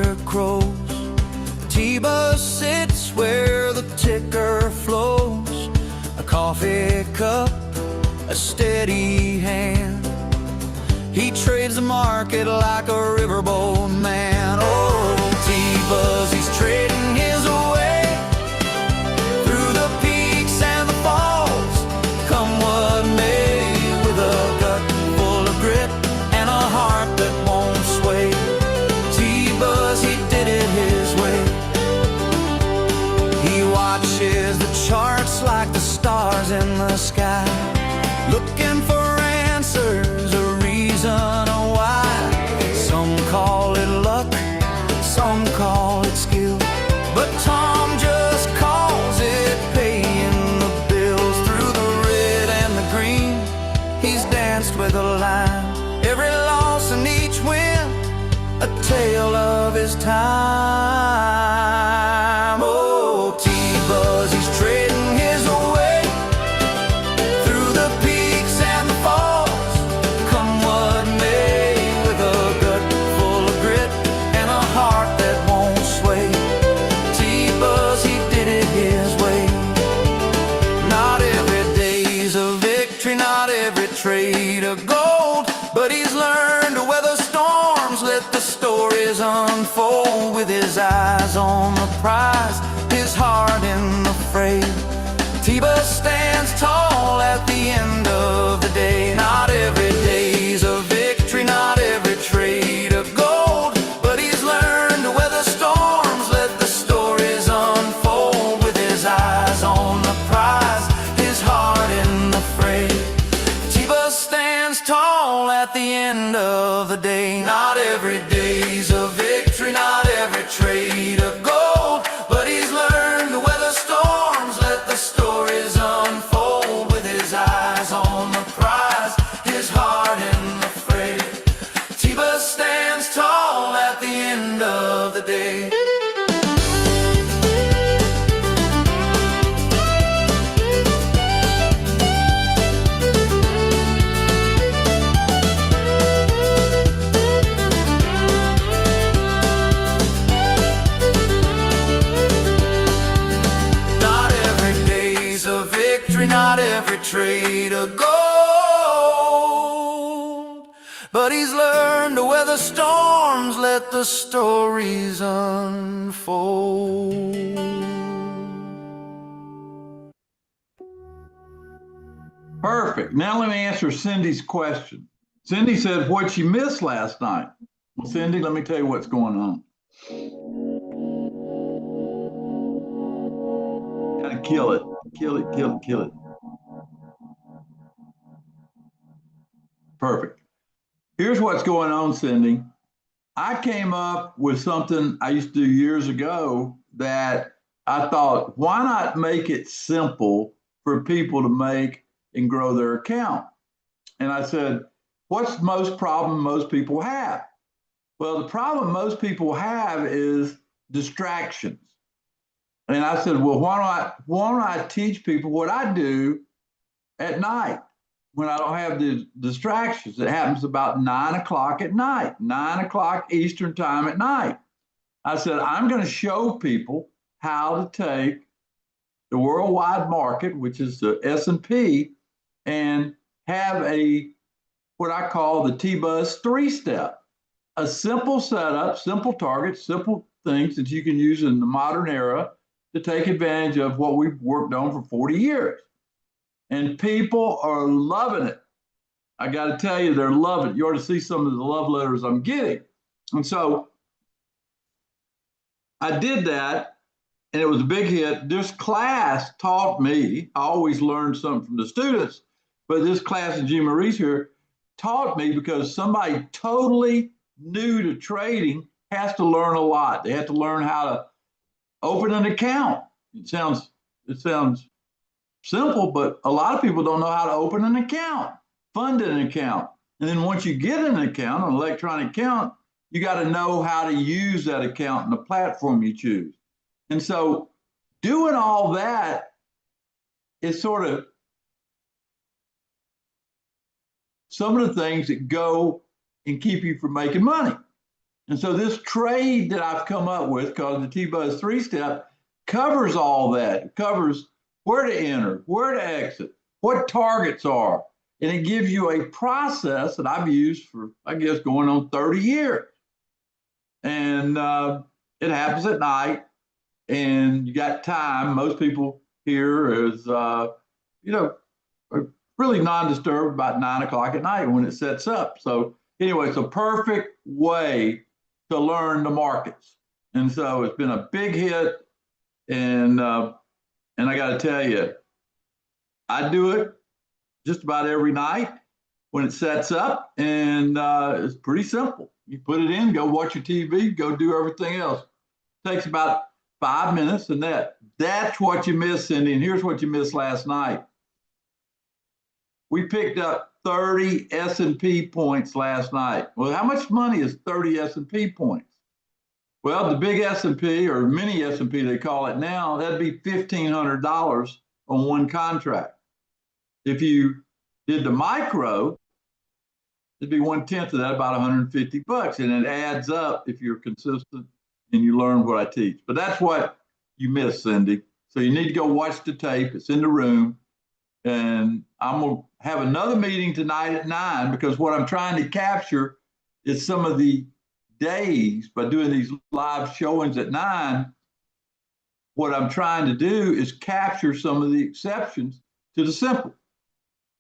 rooster crows. T-bus sits where the ticker flows. A coffee cup, a steady hand. He trades the market like a riverboat man. Oh, T-bus, he's trading his way through the peaks and the falls, come what may, with a gut full of grit and a heart that won't sway. T-bus, he did it his way. He watches the charts like the stars in the sky, looking for answers, a reason, a why. Some call it luck, some call it skill, but Tom just calls it paying the bills. Through the red and the green, he's danced with a line. Every loss and each win, a tale of his time. Oh, T-bus, he's trading his way through the peaks and the falls, come what may, with a gut full of grit and a heart that won't sway. T-bus, he did it his way. Not every day's a victory, not every trade a gold, but he's learned to weather storms, let the stories unfold. With his eyes on the prize, his heart in the fray, T-bus stands tall at the end of the day. Not every day's a victory, not every trade a gold, but he's learned to weather storms, let the stories unfold. With his eyes on the prize, his heart in the fray, T-bus stands tall at the end of the day. Not every day's a victory, not every trade a gold, but he's learned to weather storms, let the stories unfold. With his eyes on the prize, his heart in the fray, T-bus stands tall at the end of the day. Not every trade a gold, but he's learned to weather storms, let the stories unfold. Perfect. Now let me answer Cindy's question. Cindy said, what'd she miss last night? Well, Cindy, let me tell you what's going on. Gotta kill it. Kill it, kill it, kill it. Perfect. Here's what's going on, Cindy. I came up with something I used to do years ago that I thought, why not make it simple for people to make and grow their account? And I said, what's the most problem most people have? Well, the problem most people have is distractions. And I said, well, why don't I teach people what I do at night when I don't have the distractions? It happens about 9 o'clock at night, 9 o'clock Eastern time at night. I said, I'm going to show people how to take the worldwide market, which is the S&P, and have what I call the T-bus 3-step, a simple setup, simple targets, simple things that you can use in the modern era to take advantage of what we've worked on for 40 years. And people are loving it. I got to tell you, they're loving it. You ought to see some of the love letters I'm getting. And so I did that, and it was a big hit. This class taught me, I always learned something from the students, but this class in Jean Marie's here taught me, because somebody totally new to trading has to learn a lot. They have to learn how to open an account. It sounds simple, but a lot of people don't know how to open an account, fund an account. And then once you get an account, an electronic account, you got to know how to use that account and the platform you choose. And so doing all that is sort of some of the things that go and keep you from making money. And so this trade that I've come up with, called the T-Buzz 3-step, covers all that. It covers where to enter, where to exit, what targets are. And it gives you a process that I've used for, I guess, going on 30 years. And it happens at night, and you got time. Most people here is, you know, are really non-disturbed about 9 o'clock at night when it sets up. So anyway, it's a perfect way to learn the markets. And so it's been a big hit. And I got to tell you, I do it just about every night when it sets up, and it's pretty simple. You put it in, go watch your TV, go do everything else. It takes about 5 minutes, and that's what you missed, Cindy. And here's what you missed last night. We picked up 30 S&P points last night. Well, how much money is 30 S&P points? Well, the big S&P, or mini S&P they call it now, that'd be $1,500 on one contract. If you did the micro, it'd be 1/10 of that, about 150 bucks. And it adds up if you're consistent and you learn what I teach. But that's what you missed, Cindy. So you need to go watch the tape. It's in the room. And I'm going to have another meeting tonight at 9, because what I'm trying to capture is some of the days by doing these live showings at 9. What I'm trying to do is capture some of the exceptions to the simple.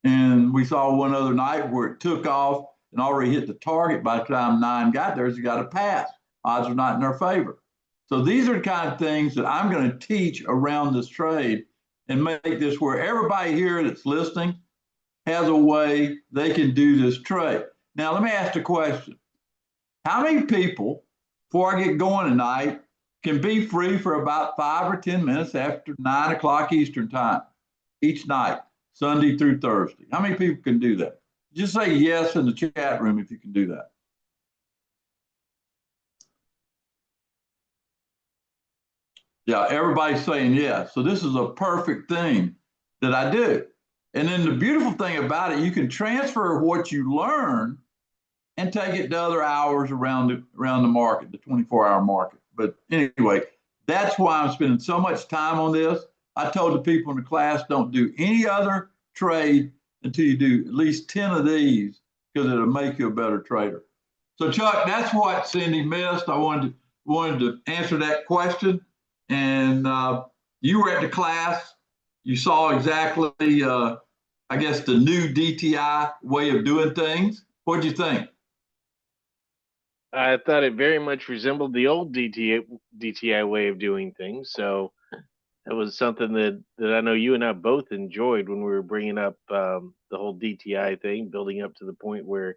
And we saw one other night where it took off and already hit the target. By the time 9 got there, it's got a pass. Odds are not in our favor. So these are the kind of things that I'm going to teach around this trade and make this where everybody here that's listening has a way they can do this trade. Now, let me ask the question. How many people, before I get going tonight, can be free for about 5 or 10 minutes after 9 o'clock Eastern time each night, Sunday through Thursday? How many people can do that? Just say yes in the chat room if you can do that. Yeah, everybody's saying yes. So this is a perfect thing that I do. And then the beautiful thing about it, you can transfer what you learn and take it to other hours around the market, the 24-hour market. But anyway, that's why I'm spending so much time on this. I told the people in the class, don't do any other trade until you do at least 10 of these, because it'll make you a better trader. So Chuck, that's what Cindy missed. I wanted to answer that question. And you were at the class. You saw exactly, I guess, the new DTI way of doing things. What'd you think? I thought it very much resembled the old DTI way of doing things. So that was something that I know you and I both enjoyed when we were bringing up the whole DTI thing, building up to the point where,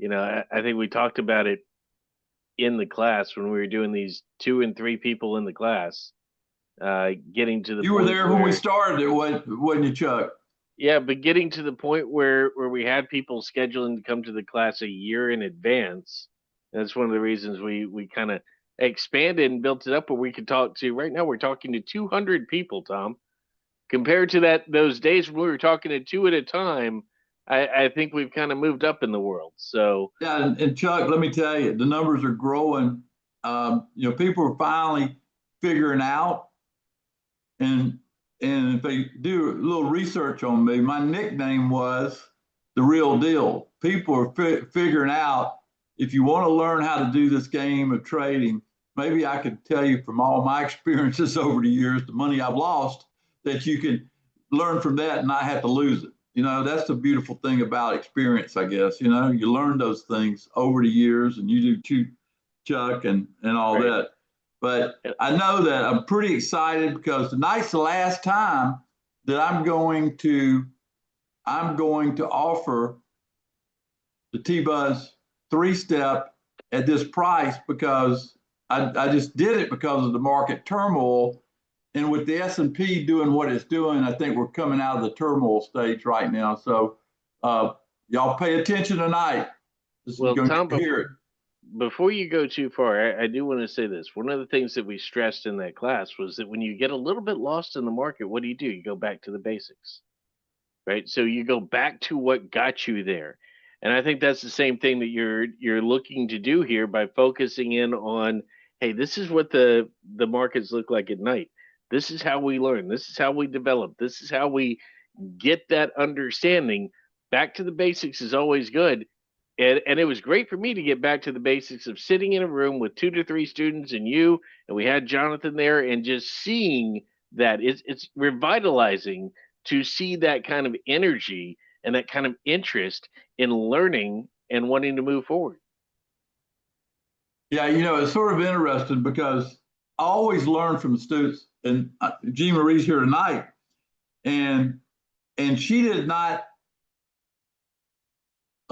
I think we talked about it in the class when we were doing these 2 and 3 people in the class, getting to the You were there when we started it, wasn't you, Chuck? Yeah, but getting to the point where we had people scheduling to come to the class a year in advance. That's one of the reasons we kind of expanded and built it up where we could talk to. Right now, we're talking to 200 people, Tom. Compared to those days when we were talking to 2 at a time, I think we've kind of moved up in the world. So yeah, and Chuck, let me tell you, the numbers are growing. People are finally figuring out, and if they do a little research on me, my nickname was the real deal. People are figuring out, if you want to learn how to do this game of trading, maybe I could tell you from all my experiences over the years, the money I've lost, that you can learn from that and not have to lose it. That's the beautiful thing about experience, I guess. You learn those things over the years, and you do, Chuck, and all right. That. But I know that I'm pretty excited because tonight's the last time that I'm going to offer the T-Buzz 3-step at this price, because I just did it because of the market turmoil. And with the S&P doing what it's doing, I think we're coming out of the turmoil stage right now. So y'all pay attention tonight. Well, Tom, before you go too far, I do want to say this. One of the things that we stressed in that class was that when you get a little bit lost in the market, what do? You go back to the basics, right? So you go back to what got you there. And I think that's the same thing that you're looking to do here by focusing in on, hey, this is what the markets look like at night. This is how we learn. This is how we develop. This is how we get that understanding. Back to the basics is always good. And it was great for me to get back to the basics of sitting in a room with 2 to 3 students and you, and we had Jonathan there, and just seeing that it's revitalizing to see that kind of energy and that kind of interest in learning and wanting to move forward. Yeah, it's sort of interesting because I always learn from students, and Jean Marie's here tonight, and she did not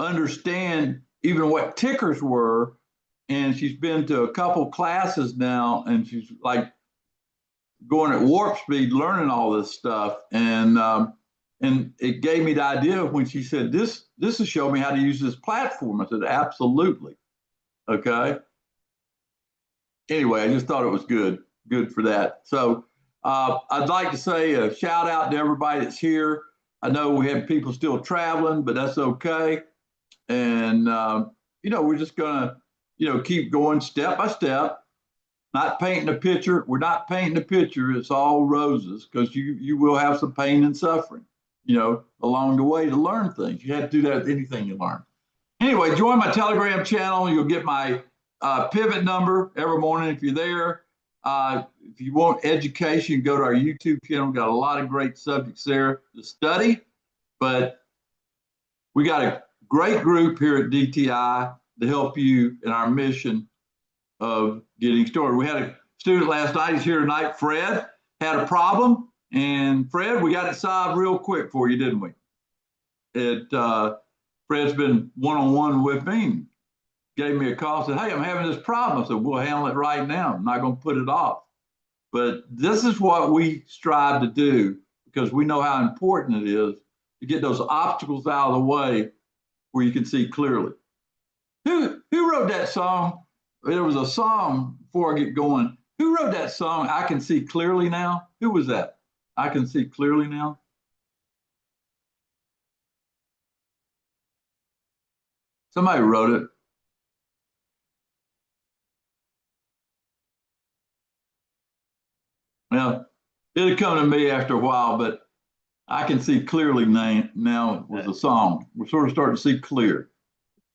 understand even what tickers were, and she's been to a couple classes now, and she's like going at warp speed learning all this stuff, and it gave me the idea when she said this will show me how to use this platform. I said absolutely. Okay. Anyway, I just thought it was good for that. So I'd like to say a shout out to everybody that's here. I know we have people still traveling, but that's okay. And we're just gonna keep going step by step, not painting a picture. We're not painting a picture. It's all roses, because you will have some pain and suffering, along the way to learn things. You have to do that with anything you learn. Anyway, join my Telegram channel. You'll get my pivot number every morning if you're there. If you want education, go to our YouTube channel. We've got a lot of great subjects there to study, but we got a great group here at DTI to help you in our mission of getting started. We had a student last night, he's here tonight, Fred, had a problem, and Fred, we got it solved real quick for you, didn't we? Fred's been one-on-one with me, gave me a call, said, hey, I'm having this problem. I said, we'll handle it right now. I'm not going to put it off. But this is what we strive to do, because we know how important it is to get those obstacles out of the way where you can see clearly. Who wrote that song? There was a song before I get going. Who wrote that song, I Can See Clearly Now? Who was that? I Can See Clearly Now? Somebody wrote it. Well, it'll come to me after a while, but I Can See Clearly Now was a song. We're sort of starting to see clear.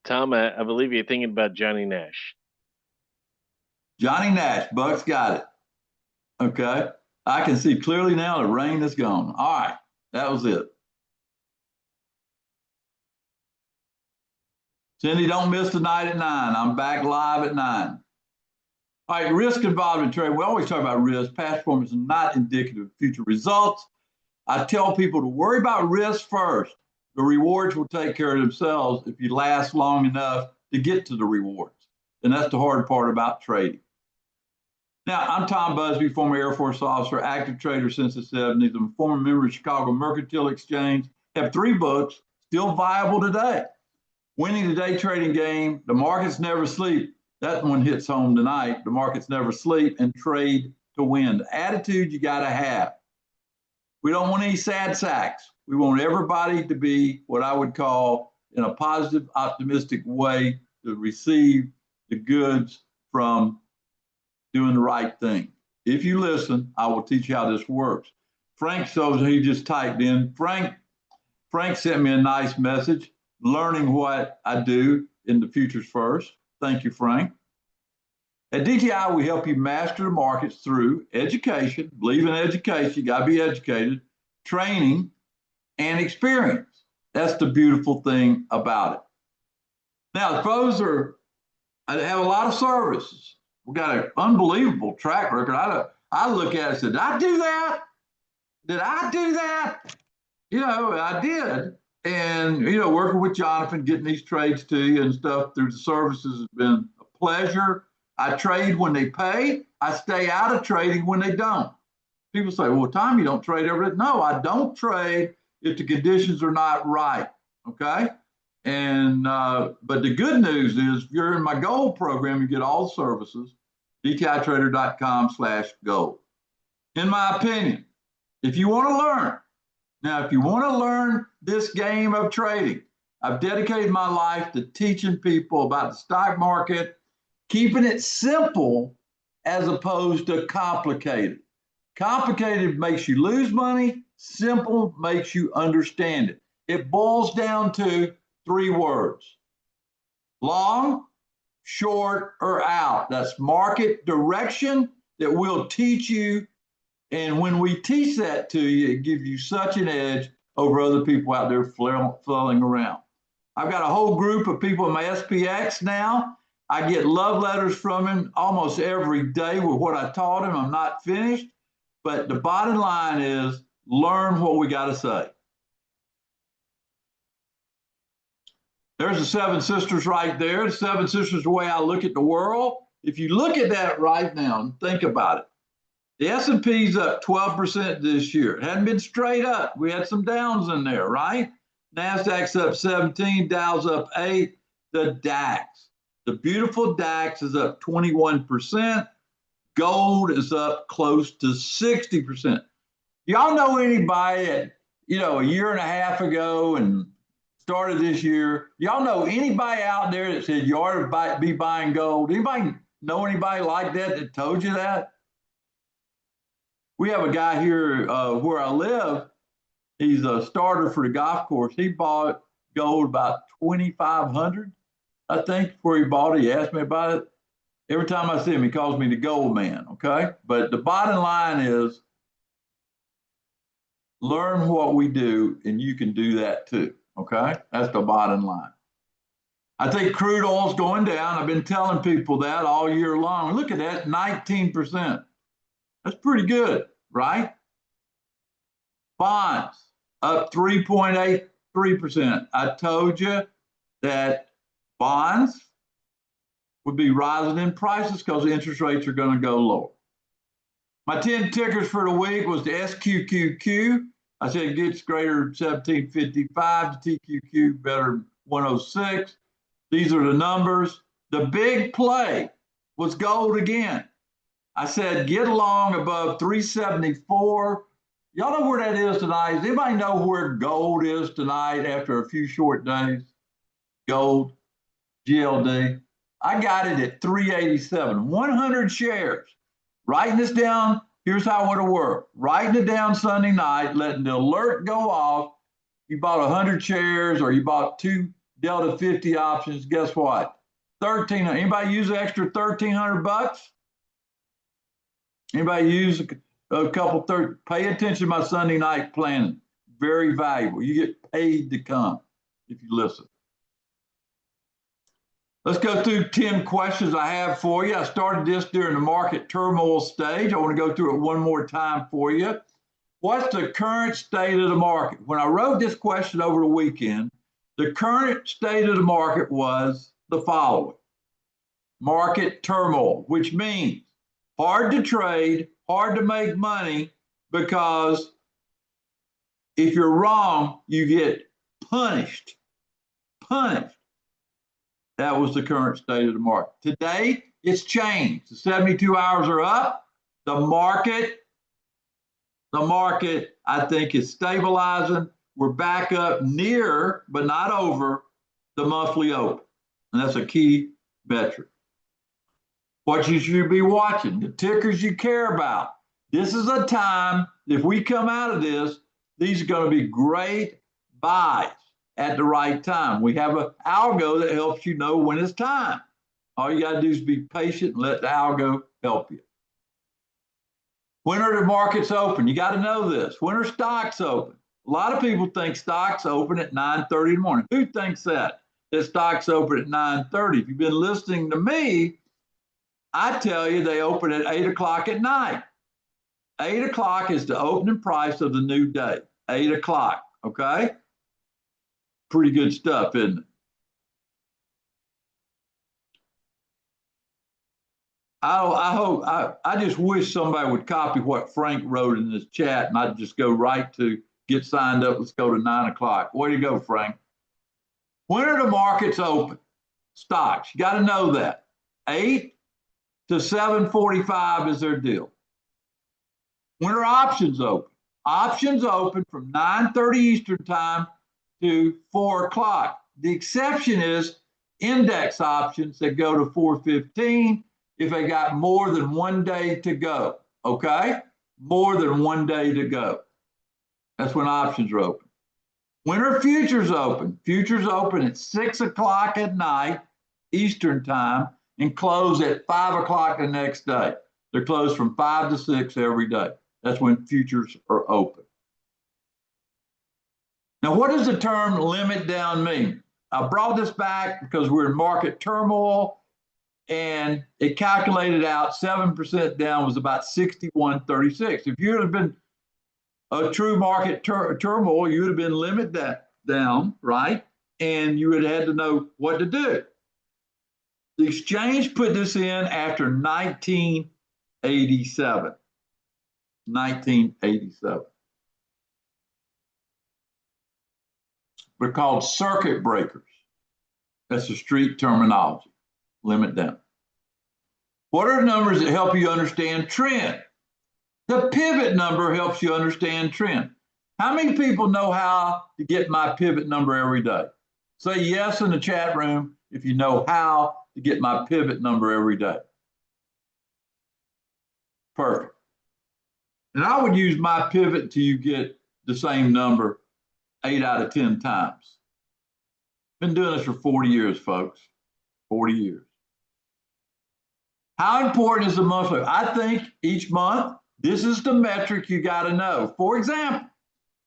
Tom, I believe you're thinking about Johnny Nash. Johnny Nash, Buck's got it. Okay. I can see clearly now, the rain is gone. All right. That was it. Cindy, don't miss tonight at 9. I'm back live at 9. All right, risk involved in trade. We always talk about risk. Past performance is not indicative of future results. I tell people to worry about risk first. The rewards will take care of themselves if you last long enough to get to the rewards. And that's the hard part about trading. Now, I'm Tom Busby, former Air Force officer, active trader since the 70s. I'm a former member of Chicago Mercantile Exchange. Have 3 books, still viable today. Winning the Day Trading Game, The Markets Never Sleep. That one hits home tonight. The Markets Never Sleep, and Trade to Win. The attitude you got to have. We don't want any sad sacks. We want everybody to be what I would call, in a positive, optimistic way, to receive the goods from doing the right thing. If you listen, I will teach you how this works. Frank shows he just typed in. Frank sent me a nice message, learning what I do in the Futures First. Thank you, Frank. At DTI, we help you master the markets through education. Believe in education, you got to be educated, training, and experience. That's the beautiful thing about it. Now, I have a lot of services. We've got an unbelievable track record. I look at it and say, did I do that? Did I do that? I did. And, working with Jonathan, getting these trades to you and stuff through the services has been a pleasure. I trade when they pay. I stay out of trading when they don't. People say, well, Tom, you don't trade every day. No, I don't trade if the conditions are not right. Okay. And, but the good news is if you're in my gold program, you get all the services, dtitrader.com/gold. In my opinion, if you want to learn this game of trading, I've dedicated my life to teaching people about the stock market, keeping it simple as opposed to complicated. Complicated makes you lose money, simple makes you understand it. It boils down to 3 words: long, short, or out. That's market direction that we'll teach you. And when we teach that to you, it gives you such an edge over other people out there flailing around. I've got a whole group of people in my SPX now. I get love letters from them almost every day with what I taught them. I'm not finished, but the bottom line is learn what we got to say. There's the 7 sisters right there. The 7 sisters, the way I look at the world. If you look at that right now and think about it, the S&P's up 12% this year. It hadn't been straight up. We had some downs in there, right? NASDAQ's up 17, Dow's up 8. The DAX, the beautiful DAX is up 21%. Gold is up close to 60%. Y'all know anybody that, a year and a half ago and started this year, y'all know anybody out there that said you ought to be buying gold? Anybody know anybody like that told you that? We have a guy here where I live. He's a starter for the golf course. He bought gold about $2,500, I think, before he bought it. He asked me about it. Every time I see him, he calls me the gold man, okay? But the bottom line is learn what we do, and you can do that too, okay? That's the bottom line. I think crude oil's going down. I've been telling people that all year long. Look at that, 19%. That's pretty good, right? Bonds up 3.83%. I told you that bonds would be rising in prices because the interest rates are going to go lower. My 10 tickers for the week was the SQQQ. I said it gets greater 1755, the TQQ better 106. These are the numbers. The big play was gold again. I said, get along above 374. Y'all know where that is tonight? Does anybody know where gold is tonight after a few short days? Gold, GLD. I got it at 387, 100 shares. Writing this down, here's how it'll work. Writing it down Sunday night, letting the alert go off. You bought 100 shares or you bought 2 Delta 50 options. Guess what? 1,300. Anybody use an extra 1,300 bucks? Anybody use a couple pay attention to my Sunday night planning. Very valuable. You get paid to come if you listen. Let's go through 10 questions I have for you. I started this during the market turmoil stage. I want to go through it one more time for you. What's the current state of the market? When I wrote this question over the weekend, the current state of the market was the following: market turmoil, which means hard to trade, hard to make money, because if you're wrong, you get punished. Punished. That was the current state of the market. Today, it's changed. The 72 hours are up. The market, I think, is stabilizing. We're back up near, but not over, the monthly open. And that's a key metric. What you should be watching, the tickers you care about. This is a time, if we come out of this, these are going to be great buys at the right time. We have an algo that helps you know when it's time. All you got to do is be patient and let the algo help you. When are the markets open? You got to know this. When are stocks open? A lot of people think stocks open at 9:30 in the morning. Who thinks that stocks open at 9:30? If you've been listening to me, I tell you they open at 8 o'clock at night. 8 o'clock is the opening price of the new day. 8 o'clock, okay? Pretty good stuff, isn't it? I just wish somebody would copy what Frank wrote in this chat and I'd just go right to get signed up. Let's go to 9 o'clock. Way to go, Frank. When are the markets open? Stocks, you got to know that. 8 to 7:45 is their deal. When are options open? Options open from 9:30 Eastern time to 4 o'clock. The exception is index options that go to 415 if they got more than 1 day to go, okay? More than 1 day to go. That's when options are open. When are futures open? Futures open at 6 o'clock at night, Eastern time, and close at 5 o'clock the next day. They're closed from 5 to 6 every day. That's when futures are open. Now, what does the term limit down mean? I brought this back because we're in market turmoil, and it calculated out 7% down was about 61.36. If you had been a true market turmoil, you would have been limit that down, right? And you would have had to know what to do. The exchange put this in after 1987. 1987. They're called circuit breakers. That's the street terminology. Limit down. What are the numbers that help you understand trend? The pivot number helps you understand trend. How many people know how to get my pivot number every day? Say yes in the chat room if you know how to get my pivot number every day. Perfect. And I would use my pivot until you get the same number 8 out of 10 times. Been doing this for 40 years, folks. 40 years. How important is the monthly? I think each month, this is the metric you got to know. For example,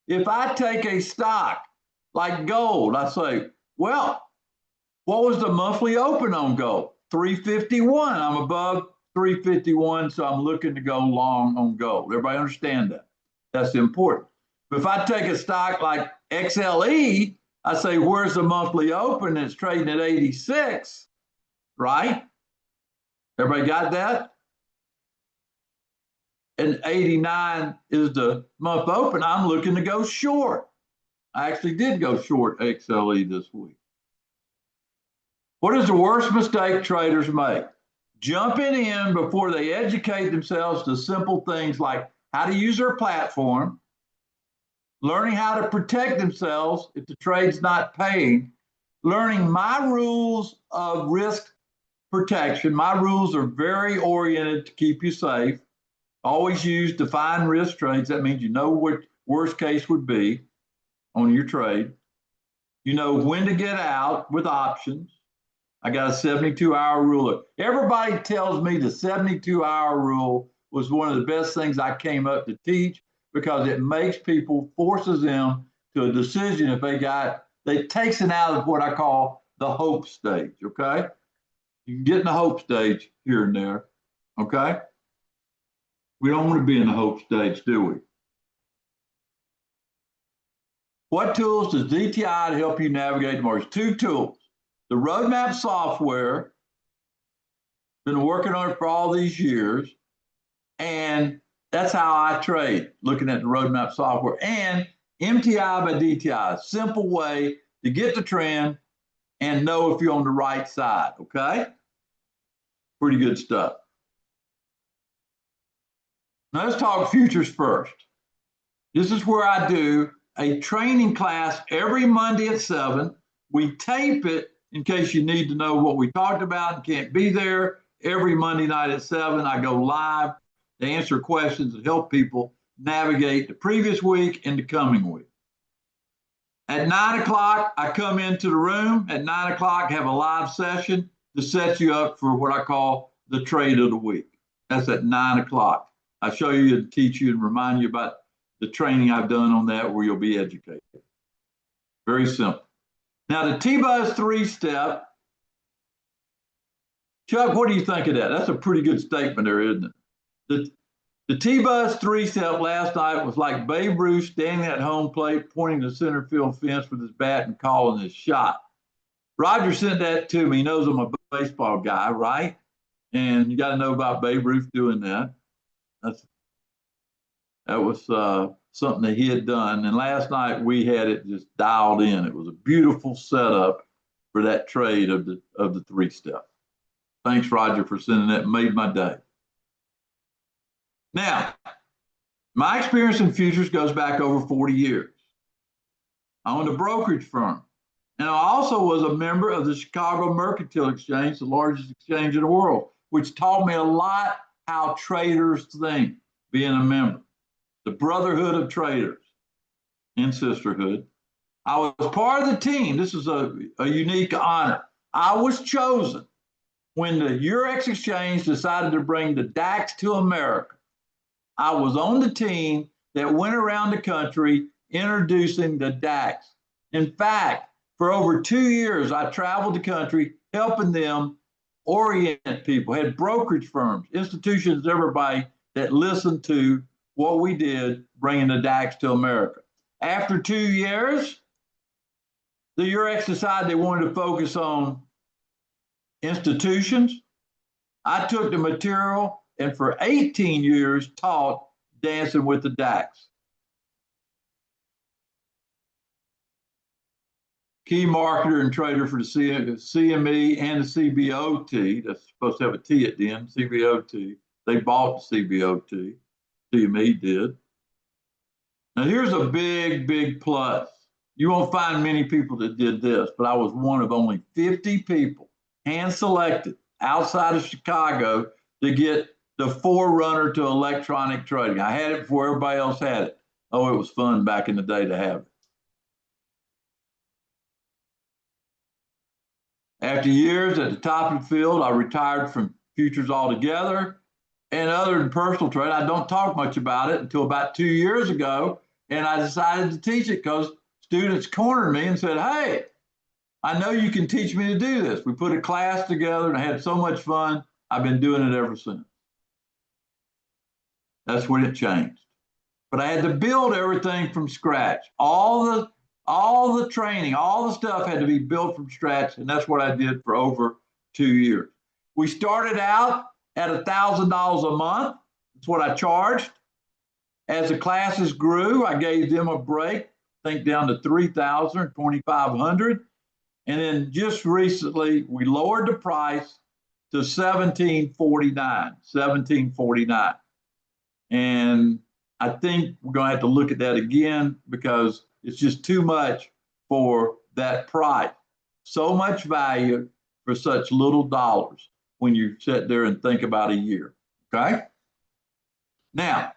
if I take a stock like gold, I say, well, what was the monthly open on gold? 351. I'm above 351, so I'm looking to go long on gold. Everybody understand that? That's important. But if I take a stock like XLE, I say, where's the monthly open? It's trading at 86, right? Everybody got that? And 89 is the month open. I'm looking to go short. I actually did go short XLE this week. What is the worst mistake traders make? Jumping in before they educate themselves to simple things like how to use their platform, learning how to protect themselves if the trade's not paying, learning my rules of risk protection. My rules are very oriented to keep you safe. Always use defined risk trades. That means you know what worst case would be on your trade. You know when to get out with options. I got a 72-hour rule. Everybody tells me the 72-hour rule was one of the best things I came up to teach because it makes people, forces them to a decision if they takes it out of what I call the hope stage, okay? You can get in the hope stage here and there, okay? We don't want to be in the hope stage, do we? What tools does DTI to help you navigate the markets? 2 tools. The roadmap software, been working on it for all these years, and that's how I trade, looking at the roadmap software. And MTI by DTI, simple way to get the trend and know if you're on the right side, okay? Pretty good stuff. Now let's talk futures first. This is where I do a training class every Monday at 7. We tape it in case you need to know what we talked about and can't be there. Every Monday night at 7, I go live to answer questions and help people navigate the previous week and the coming week. At 9 o'clock, I come into the room. At 9 o'clock, have a live session to set you up for what I call the trade of the week. That's at 9 o'clock. I show you and teach you and remind you about the training I've done on that where you'll be educated. Very simple. Now the T-Buzz 3-step, Chuck, what do you think of that? That's a pretty good statement there, isn't it? The T-Buzz 3-step last night was like Babe Ruth standing at home plate, pointing to the center field fence with his bat and calling his shot. Roger sent that to me. He knows I'm a baseball guy, right? And you got to know about Babe Ruth doing that. That was something that he had done. And last night we had it just dialed in. It was a beautiful setup for that trade of the 3-step. Thanks, Roger, for sending that. It made my day. Now, my experience in futures goes back over 40 years. I owned a brokerage firm. And I also was a member of the Chicago Mercantile Exchange, the largest exchange in the world, which taught me a lot how traders think, being a member. The Brotherhood of Traders and Sisterhood. I was part of the team. This is a unique honor. I was chosen when the Eurex Exchange decided to bring the DAX to America. I was on the team that went around the country introducing the DAX. In fact, for over 2 years, I traveled the country helping them orient people, had brokerage firms, institutions, everybody that listened to what we did, bringing the DAX to America. After 2 years, the Eurex decided they wanted to focus on institutions. I took the material and for 18 years taught dancing with the DAX. Key marketer and trader for the CME and the CBOT. That's supposed to have a T at the end, CBOT. They bought the CBOT. CME did. Now here's a big, big plus. You won't find many people that did this, but I was one of only 50 people hand selected outside of Chicago to get the forerunner to electronic trading. I had it before everybody else had it. Oh, it was fun back in the day to have it. After years at the top of the field, I retired from futures altogether. And other than personal trade, I don't talk much about it until about 2 years ago. And I decided to teach it because students cornered me and said, hey, I know you can teach me to do this. We put a class together and I had so much fun. I've been doing it ever since. That's when it changed. But I had to build everything from scratch. All the training, all the stuff had to be built from scratch. And that's what I did for over 2 years. We started out at $1,000 a month. That's what I charged. As the classes grew, I gave them a break, I think down to $3,000 or $2,500. And then just recently, we lowered the price to $1,749. And I think we're going to have to look at that again because it's just too much for that price. So much value for such little dollars when you sit there and think about a year. Okay? Now,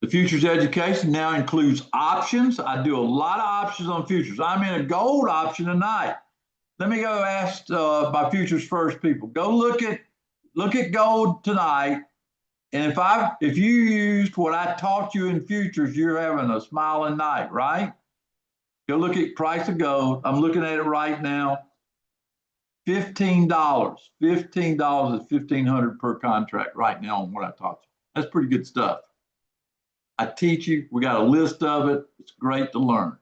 the futures education now includes options. I do a lot of options on futures. I'm in a gold option tonight. Let me go ask my futures first people. Go look at gold tonight. And if you used what I taught you in futures, you're having a smiling night, right? Go look at price of gold. I'm looking at it right now. $15. $15 is $1,500 per contract right now on what I taught you. That's pretty good stuff. I teach you. We got a list of it. It's great to learn.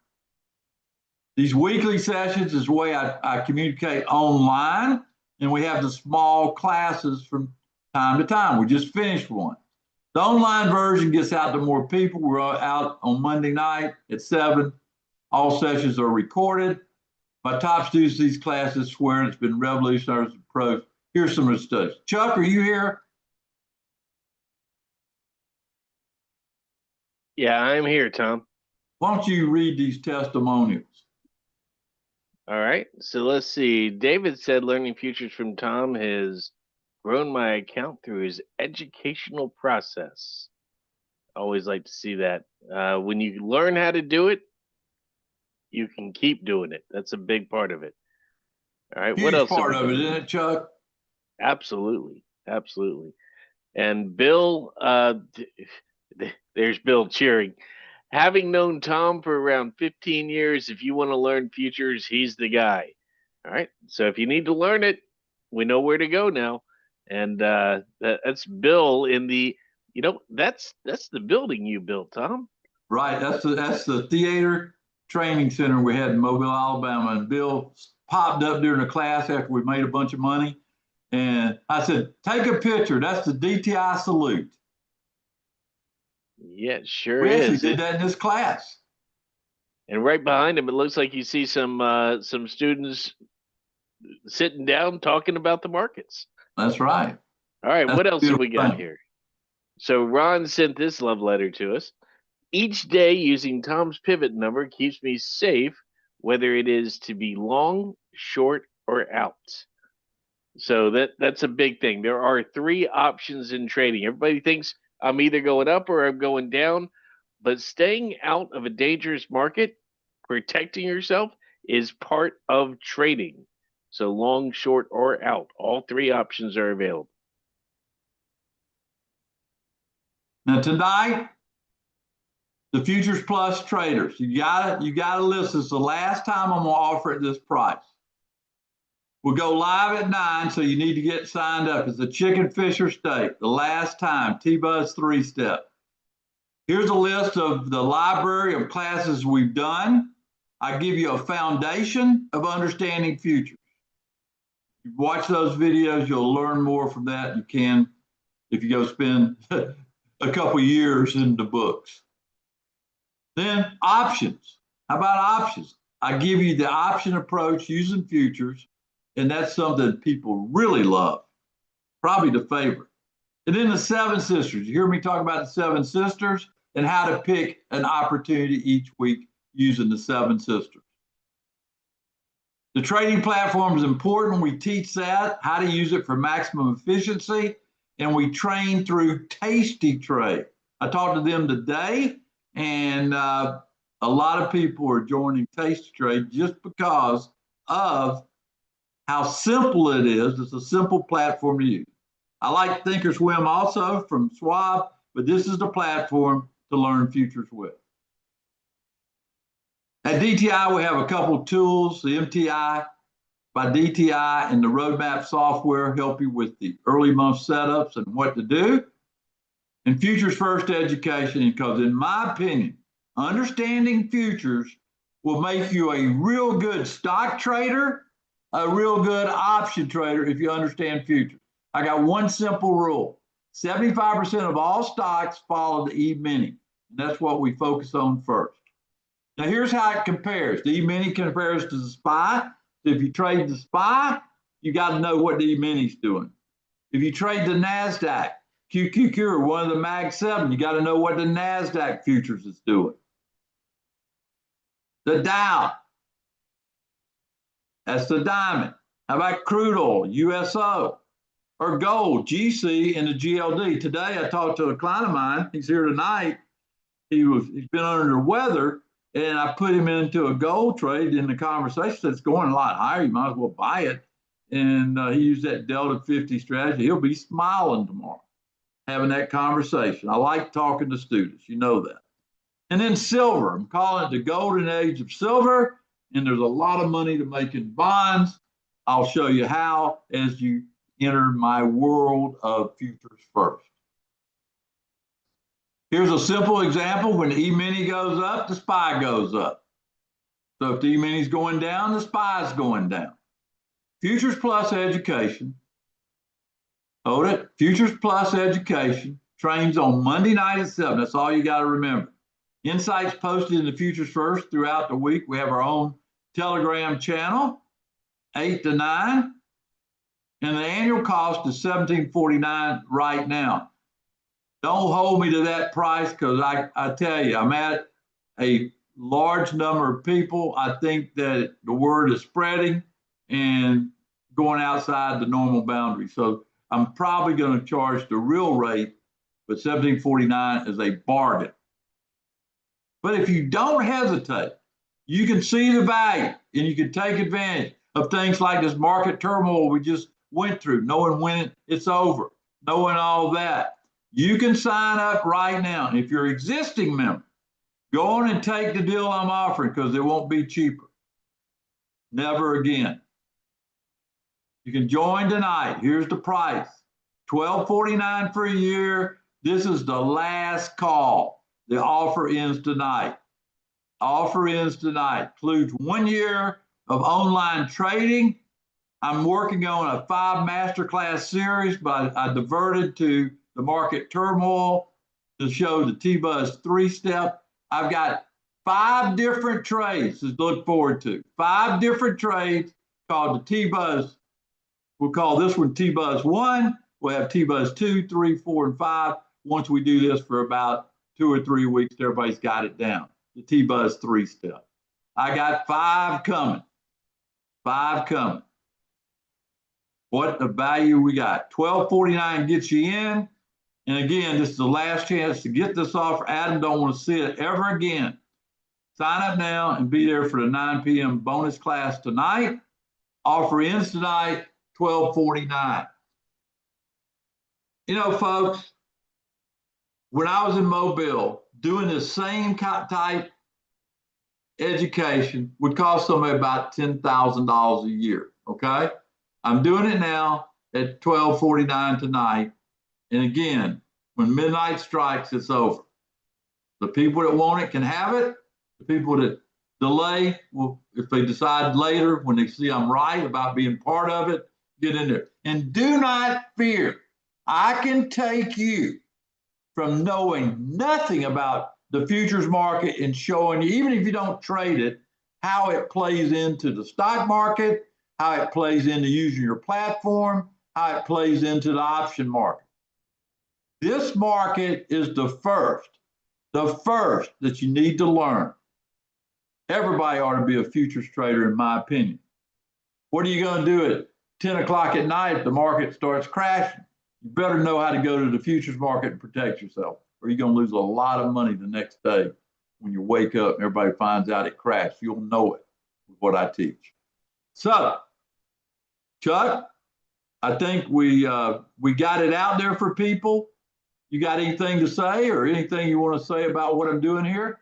These weekly sessions is the way I communicate online, and we have the small classes from time to time. We just finished one. The online version gets out to more people. We're out on Monday night at 7. All sessions are recorded. My top students of these classes swear it's been revolutionary approach. Here's some of the studies. Chuck, are you here? Yeah, I'm here, Tom. Why don't you read these testimonials? All right. So let's see. David said learning futures from Tom has grown my account through his educational process. Always like to see that. When you learn how to do it, you can keep doing it. That's a big part of it. All right. What else? Huge part of it, isn't it, Chuck? Absolutely. Absolutely. And Bill, there's Bill cheering. Having known Tom for around 15 years, if you want to learn futures, he's the guy. All right. So if you need to learn it, we know where to go now. And that's Bill in the, that's the building you built, Tom. Right. That's the theater training center we had in Mobile, Alabama. And Bill popped up during the class after we made a bunch of money. And I said, take a picture. That's the DTI salute. Yeah, it sure we is. actually did that in this class. And right behind him, it looks like you see some students sitting down talking about the markets. That's right. All right, That's what else have we got here? So Ron sent this love letter to us. Each day using Tom's pivot number keeps me safe whether it is to be long, short, or out. So that's a big thing. There are three options in trading. Everybody thinks I'm either going up or I'm going down, but staying out of a dangerous market, protecting yourself is part of trading. So long, short, or out, all three options are available. Now tonight, the Futures Plus traders, you gotta listen. It's the last time I'm gonna offer it this price. We'll go live at 9, so you need to get signed up. It's a chicken, fish, or steak. The last time, T-Buzz 3-step. Here's a list of the library of classes we've done. I give you a foundation of understanding futures. If you watch those videos, you'll learn more from that. You can if you go spend a couple years in the books. Then options. How about options? I give you the option approach using futures, and that's something people really love, probably the favorite. And then the seven sisters. You hear me talk about the seven sisters and how to pick an opportunity each week using the seven sisters. The trading platform is important. We teach that, how to use it for maximum efficiency, and we train through Tasty Trade. I talked to them today, and a lot of people are joining Tasty Trade just because of how simple it is. It's a simple platform to use. I like Thinkorswim also from Schwab, but this is the platform to learn futures with. At DTI, we have a couple of tools. The MTI by DTI and the Roadmap software help you with the early month setups and what to do. And Futures First Education, because in my opinion, understanding futures will make you a real good stock trader, a real good option trader if you understand futures. I got one simple rule. 75% of all stocks follow the E-mini. And that's what we focus on first. Now here's how it compares. The E-mini compares to the SPY. So if you trade the SPY, you got to know what the E-mini is doing. If you trade the NASDAQ, QQQ, or one of the Mag 7, you got to know what the NASDAQ futures is doing. The Dow, that's the diamond. How about crude oil, USO, or gold, GC, and the GLD? Today I talked to a client of mine. He's here tonight. He's been under the weather, and I put him into a gold trade. In the conversation, said it's going a lot higher. You might as well buy it. And he used that Delta 50 strategy. He'll be smiling tomorrow, having that conversation. I like talking to students. You know that. And then silver. I'm calling it the golden age of silver. And there's a lot of money to make in bonds. I'll show you how as you enter my world of futures first. Here's a simple example. When the E-mini goes up, the SPY goes up. So if the E-mini is going down, the SPY is going down. Futures Plus Education. Hold it. Futures Plus Education trains on Monday night at 7. That's all you got to remember. Insights posted in the Futures First throughout the week. We have our own Telegram channel, 8 to 9. And the annual cost is $17.49 right now. Don't hold me to that price because I tell you, I'm at a large number of people. I think that the word is spreading and going outside the normal boundary. So I'm probably going to charge the real rate, but $17.49 is a bargain. But if you don't hesitate, you can see the value and you can take advantage of things like this market turmoil we just went through, knowing when it's over, knowing all that. You can sign up right now. If you're an existing member, go on and take the deal I'm offering because it won't be cheaper. Never again. You can join tonight. Here's the price. $12.49 for a year. This is the last call. The offer ends tonight. Offer ends tonight. Includes 1 year of online trading. I'm working on a 5 masterclass series, but I diverted to the market turmoil to show the T-Buzz 3-step. I've got 5 different trades to look forward to. 5 different trades called the T-Buzz. We'll call this one T-Buzz 1. We'll have T-Buzz 2, 3, 4, and 5. Once we do this for about 2 or 3 weeks, everybody's got it down. The T-Buzz 3-step. I got 5 coming. 5 coming. What the value we got? $12.49 gets you in. And again, this is the last chance to get this offer. Adam don't want to see it ever again. Sign up now and be there for the 9 p.m. bonus class tonight. Offer ends tonight, $12.49. You know, folks, when I was in Mobile, doing the same type education would cost somebody about $10,000 a year, okay? I'm doing it now at $12.49 tonight. And again, when midnight strikes, it's over. The people that want it can have it. The people that delay will, if they decide later when they see I'm right about being part of it, get in there. And do not fear. I can take you from knowing nothing about the futures market and showing you, even if you don't trade it, how it plays into the stock market, how it plays into using your platform, how it plays into the option market. This market is the first that you need to learn. Everybody ought to be a futures trader, in my opinion. What are you going to do at 10 o'clock at night if the market starts crashing? You better know how to go to the futures market and protect yourself, or you're going to lose a lot of money the next day when you wake up and everybody finds out it crashed. You'll know it with what I teach. So, Chuck, I think we got it out there for people. You got anything to say or anything you want to say about what I'm doing here?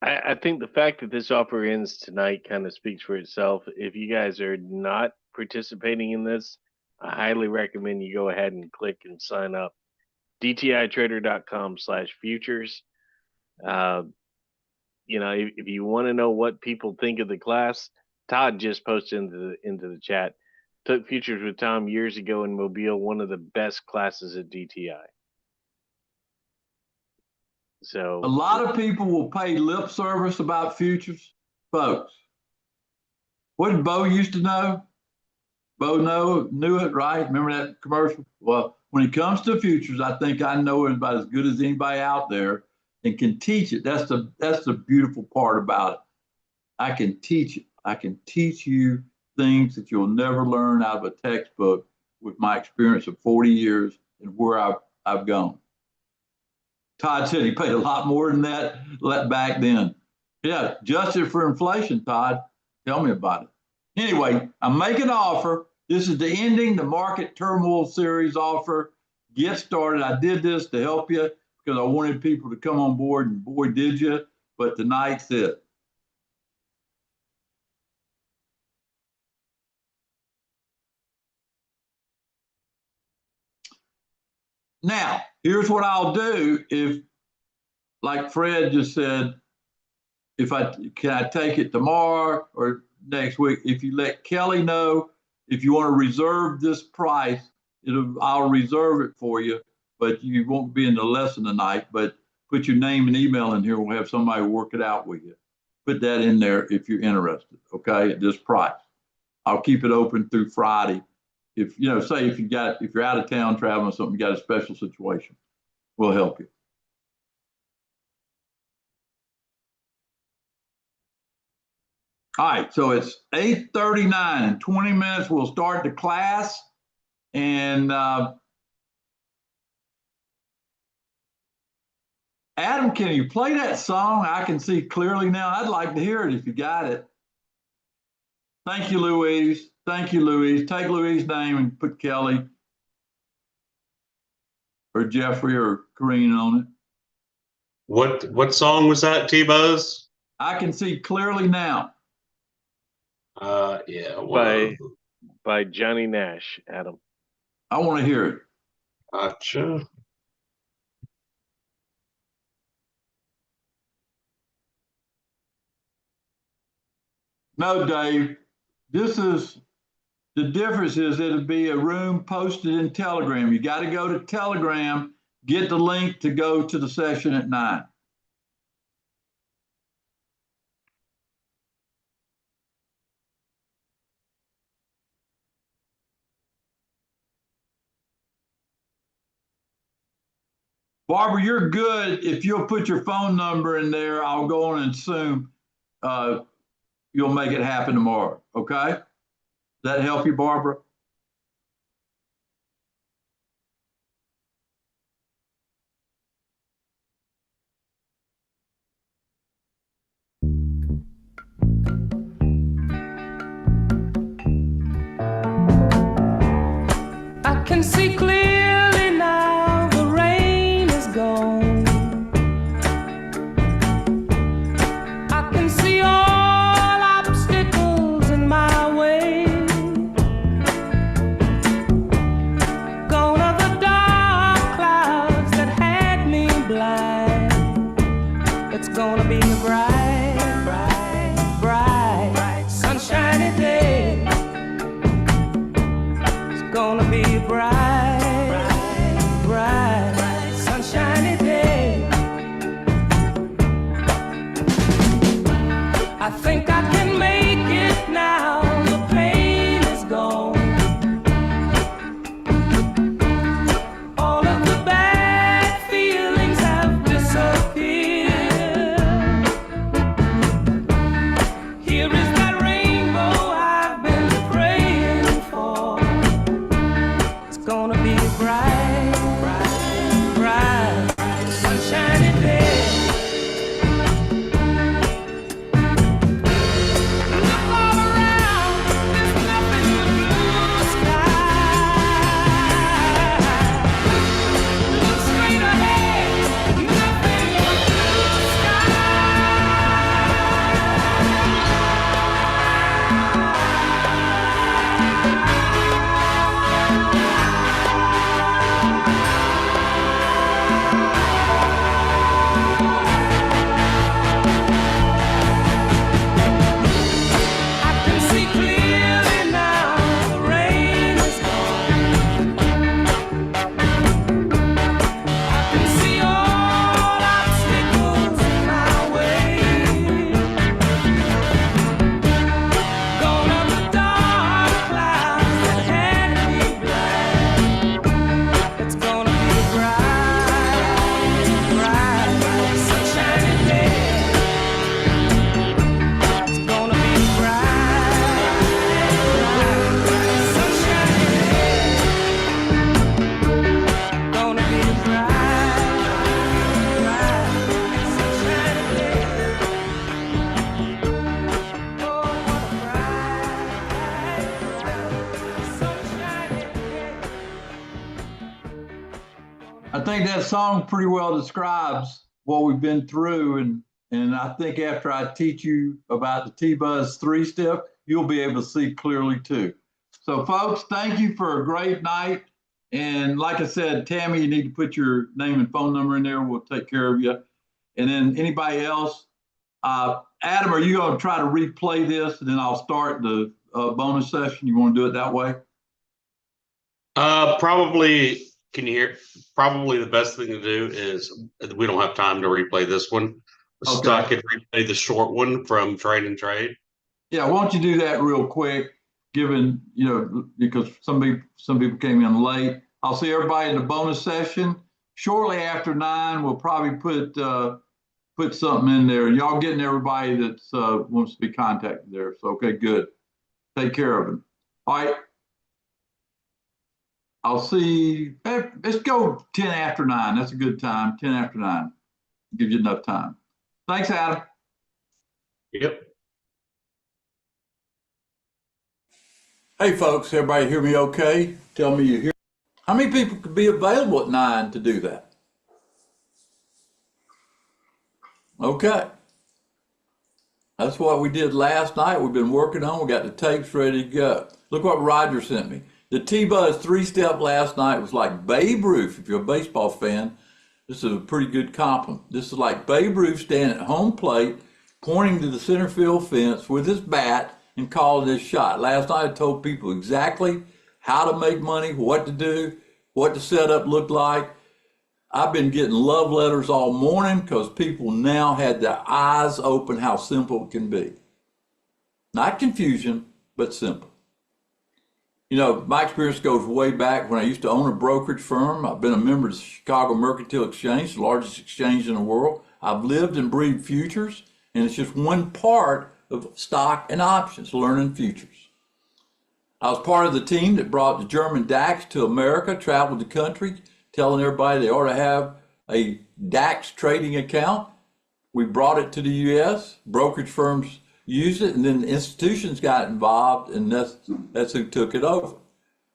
I think the fact that this offer ends tonight kind of speaks for itself. If you guys are not participating in this, I highly recommend you go ahead and click and sign up. DTItrader.com/futures. If you want to know what people think of the class, Todd just posted into the chat. Took futures with Tom years ago in Mobile, one of the best classes at DTI. So a lot of people will pay lip service about futures, folks. What did Bo used to know? Bo knew it, right? Remember that commercial? Well, when it comes to futures, I think I know it about as good as anybody out there and can teach it. That's the beautiful part about it. I can teach it. I can teach you things that you'll never learn out of a textbook with my experience of 40 years and where I've gone. Todd said he paid a lot more than that back then. Yeah, adjusted for inflation, Todd. Tell me about it. Anyway, I'm making an offer. This is the ending the market turmoil series offer. Get started. I did this to help you because I wanted people to come on board, and boy, did you. But tonight's it. Now, here's what I'll do if, like Fred just said, can I take it tomorrow or next week? If you let Kelly know, if you want to reserve this price, I'll reserve it for you, but you won't be in the lesson tonight. But put your name and email in here. We'll have somebody work it out with you. Put that in there if you're interested, okay, at this price. I'll keep it open through Friday. If say if you're out of town traveling or something, you got a special situation, we'll help you. All right, so it's 8:39. In 20 minutes, we'll start the class. And Adam, can you play that song? I can see clearly now. I'd like to hear it if you got it. Thank you, Louise. Thank you, Louise. Take Louise's name and put Kelly or Jeffrey or Corrine on it. What song was that, T-Buzz? I can see clearly now. Yeah. By Johnny Nash, Adam. I want to hear it. Gotcha. No, Dave. The difference is it'll be a room posted in Telegram. You got to go to Telegram, get the link to go to the session at 9. Barbara, you're good. If you'll put your phone number in there, I'll go on and Zoom. you'll make it happen tomorrow. Okay? Does that help you, Barbara? I can see clearly now, the rain is gone. I can see all obstacles in my way. Gone are the dark clouds that had me blind. It's gonna be a bright, bright, bright, sunshiny day. Gonna be a bright, bright, sunshiny day. I think I can make it now, the pain is gone. All of the bad feelings have disappeared. Here is that rainbow I've been praying for. It's gonna be a bright, bright, bright, sunshiny day. Look all around, there's nothing but blue sky. Look straight ahead, nothing but blue sky. I can see clearly now, the rain is gone. I can see all obstacles in my way. Gone are the dark clouds that had me blind. It's gonna be a bright, bright, sunshiny day. It's gonna be a bright, bright, sunshiny day. Gonna be a bright, bright, sunshiny day. Oh, what a bright, bright, sunshiny day. I think that song pretty well describes what we've been through, and I think after I teach you about the T-Buzz 3-step, you'll be able to see clearly too. So folks, thank you for a great night. And like I said, Tammy, you need to put your name and phone number in there. We'll take care of you. And then anybody else, Adam, are you going to try to replay this and then I'll start the bonus session? You want to do it that way? Probably, can you hear? Probably the best thing to do is we don't have time to replay this one. So Okay. I could replay the short one from Train and Trade. Yeah, why don't you do that real quick, given, because some people came in late. I'll see everybody in the bonus session. Shortly after 9, we'll probably put something in there. Y'all getting everybody that wants to be contacted there. So, okay, good. Take care of them. All right. I'll see. Let's go 10 after 9. That's a good time. 10 after 9. Gives you enough time. Thanks, Adam. Yep. Hey, folks, everybody hear me okay? Tell me you hear. How many people could be available at 9 to do that? Okay. That's what we did last night. We've been working on. We got the tapes ready to go. Look what Roger sent me. The T-Buzz 3-step last night was like Babe Ruth. If you're a baseball fan, this is a pretty good compliment. This is like Babe Ruth standing at home plate, pointing to the center field fence with his bat and calling his shot. Last night I told people exactly how to make money, what to do, what the setup looked like. I've been getting love letters all morning because people now had their eyes open how simple it can be. Not confusion, but simple. You know, my experience goes way back when I used to own a brokerage firm. I've been a member of the Chicago Mercantile Exchange, the largest exchange in the world. I've lived and breathed futures, And it's just one part of stock and options, learning futures. I was part of the team that brought the German DAX to America, traveled the country, telling everybody they ought to have a DAX trading account. We brought it to the US, brokerage firms used it, and then institutions got involved, and that's who took it over.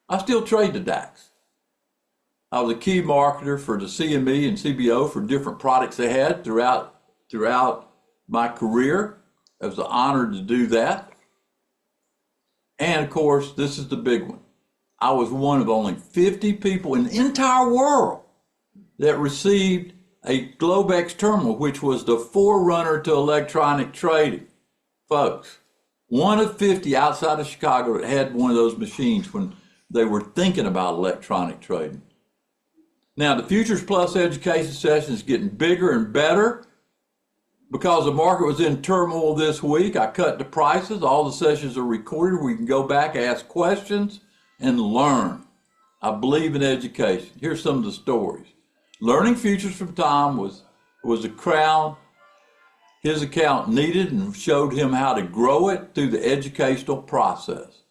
I still trade the DAX. I was a key marketer for the CME and CBO for different products they had throughout my career. It was an honor to do that. And of course, this is the big one. I was one of only 50 people in the entire world that received a Globex terminal, which was the forerunner to electronic trading. Folks, one of 50 outside of Chicago that had one of those machines when they were thinking about electronic trading. Now, the Futures Plus education session is getting bigger and better. Because the market was in turmoil this week, I cut the prices. All the sessions are recorded. We can go back, ask questions, and learn. I believe in education. Here's some of the stories. Learning futures from Tom was a crown his account needed, and showed him how to grow it through the educational process.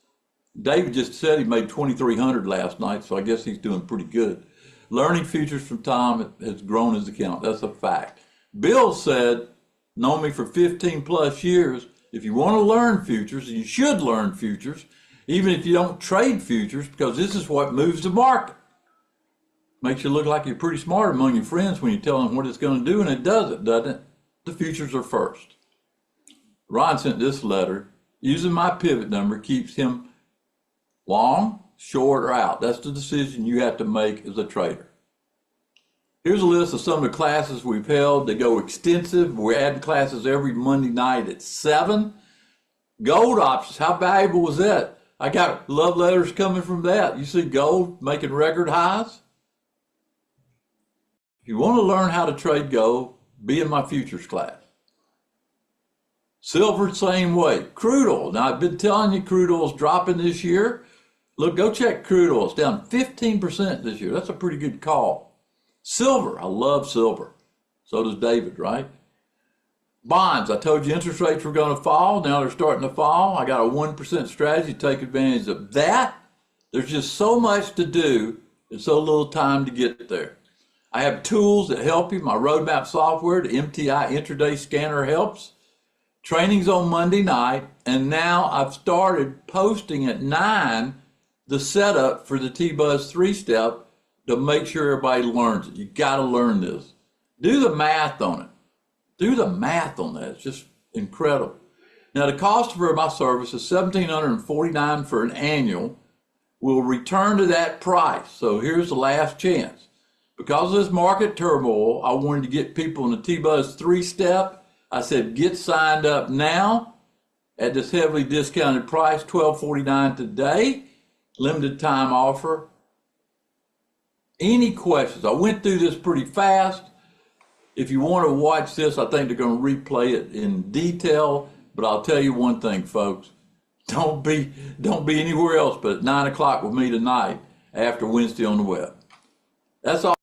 David just said he made 2,300 last night, so I guess he's doing pretty good. Learning futures from Tom has grown his account. That's a fact. Bill said, known me for 15 plus years, if you want to learn futures, and you should learn futures, even if you don't trade futures, because this is what moves the market. Makes you look like you're pretty smart among your friends when you tell them what it's going to do, and it doesn't it? The futures are first. Ron sent this letter. Using my pivot number keeps him long, short, or out. That's the decision you have to make as a trader. Here's a list of some of the classes we've held. They go extensive. We're adding classes every Monday night at 7. Gold options, how valuable was that? I got love letters coming from that. You see gold making record highs? If you want to learn how to trade gold, be in my futures class. Silver, same way. Crude oil. Now, I've been telling you crude oil's dropping this year. Look, go check crude oil. It's down 15% this year. That's a pretty good call. Silver, I love silver. So does David, right? Bonds, I told you interest rates were going to fall. Now they're starting to fall. I got a 1% strategy to take advantage of that. There's just so much to do and so little time to get there. I have tools that help you. My roadmap software, the MTI intraday scanner helps. Training's on Monday night, and now I've started posting at 9 the setup for the T-Buzz 3-step to make sure everybody learns it. You got to learn this. Do the math on it. Do the math on that. It's just incredible. Now, the cost for my service is $1,749 for an annual. We'll return to that price. So here's the last chance. Because of this market turmoil, I wanted to get people in the T-Buzz 3-step. I said, get signed up now at this heavily discounted price, $1,249 today. Limited time offer. Any questions? I went through this pretty fast. If you want to watch this, I think they're going to replay it in detail. But I'll tell you one thing, folks. Don't be anywhere else but at 9 o'clock with me tonight after Wednesday on the web. That's all.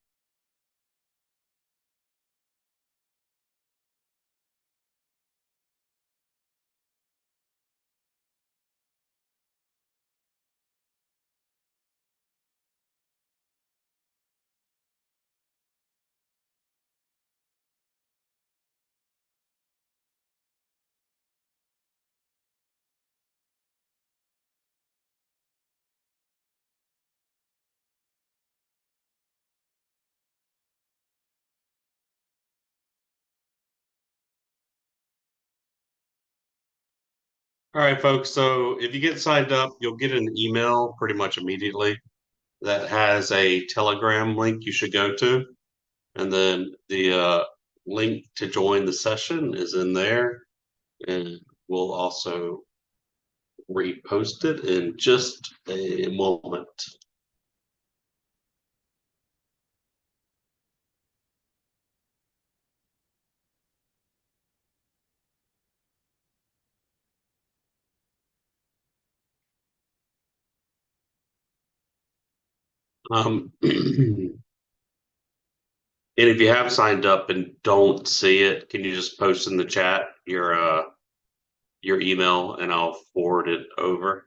All right, folks. So if you get signed up, you'll get an email pretty much immediately that has a Telegram link you should go to. And then the link to join the session is in there. And we'll also repost it in just a moment. And if you have signed up and don't see it, can you just post in the chat your email and I'll forward it over?